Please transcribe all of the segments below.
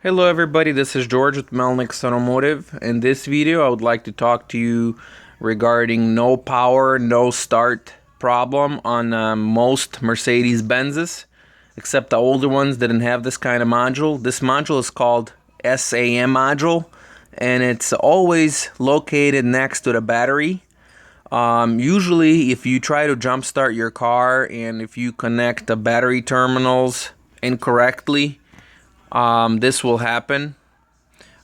Hello everybody, this is George with Melnick's Automotive. In this video I would like to talk to you regarding no power, no start problem on most Mercedes-Benzes, except the older ones didn't have this kind of module. This module is called SAM module, and it's always located next to the battery. Usually if you try to jump start your car and if you connect the battery terminals incorrectly, this will happen.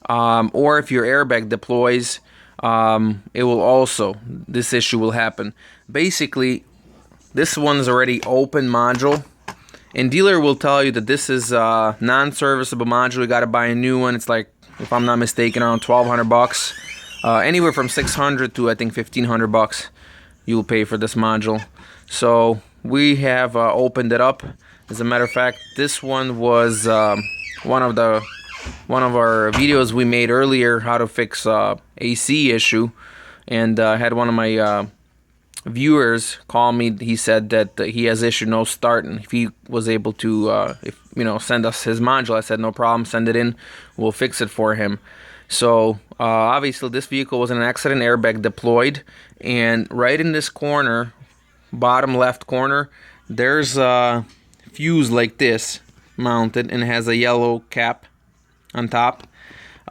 Or if your airbag deploys, this issue will happen. Basically, this one's already open module, and dealer will tell you that this is a non-serviceable module. You gotta buy a new one. It's like, if I'm not mistaken, around 1,200 bucks. Anywhere from 600 to I think 1,500 bucks you'll pay for this module. So we have opened it up. As a matter of fact, this one was one of our videos we made earlier, how to fix AC issue, and I had one of my viewers call me. He said that he has issue no start, and if he was able to send us his module, I said no problem, send it in, we'll fix it for him. So obviously this vehicle was in an accident, airbag deployed, and right in this corner, bottom left corner, there's a fuse like this mounted, and it has a yellow cap on top.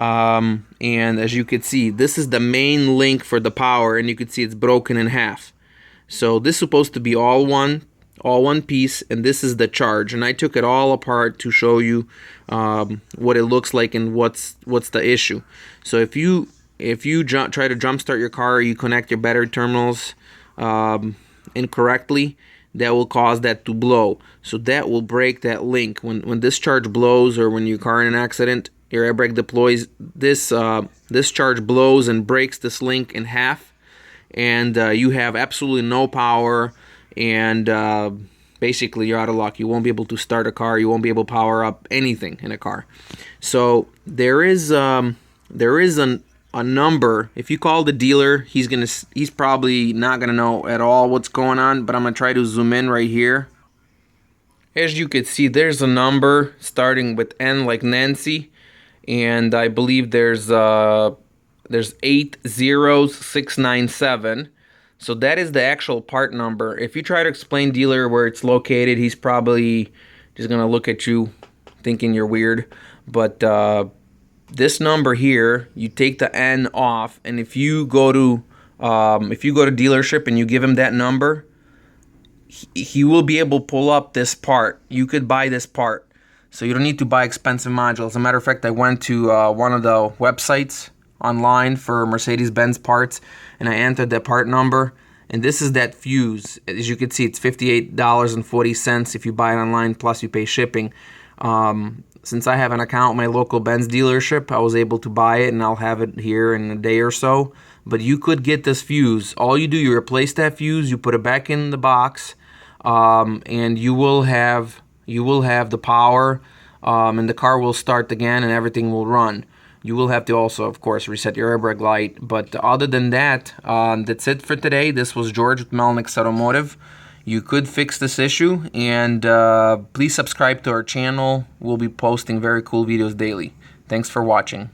And as you can see, this is the main link for the power, and you can see it's broken in half. So this is supposed to be all one piece, and this is the charge. And I took it all apart to show you what it looks like and what's the issue. So if you try to jump start your car, you connect your battery terminals incorrectly, that will cause that to blow. So that will break that link. When this charge blows, or when your car in an accident, your airbag deploys, this charge blows and breaks this link in half, and you have absolutely no power, and basically you're out of luck. You won't be able to start a car. You won't be able to power up anything in a car. So there is a number. If you call the dealer, he's probably not gonna know at all what's going on, but I'm gonna try to zoom in right here. As you can see, there's a number starting with N like Nancy, and I believe there's 80697. So that is the actual part number. If you try to explain dealer where it's located, he's probably just gonna look at you thinking you're weird. But this number here, you take the N off, and if you go to dealership and you give him that number, he will be able to pull up this part. You could buy this part, so you don't need to buy expensive modules. As a matter of fact, I went to one of the websites online for Mercedes-Benz parts, and I entered that part number, and this is that fuse. As you can see, it's $58.40 if you buy it online, plus you pay shipping. Since I have an account with my local Benz dealership, I was able to buy it, and I'll have it here in a day or so. But you could get this fuse. All you do, you replace that fuse, you put it back in the box, and you will have the power, and the car will start again, and everything will run. You will have to also, of course, reset your airbag light. But other than that, that's it for today. This was George with Melnick's Automotive. You could fix this issue, and please subscribe to our channel. We'll be posting very cool videos daily. Thanks for watching.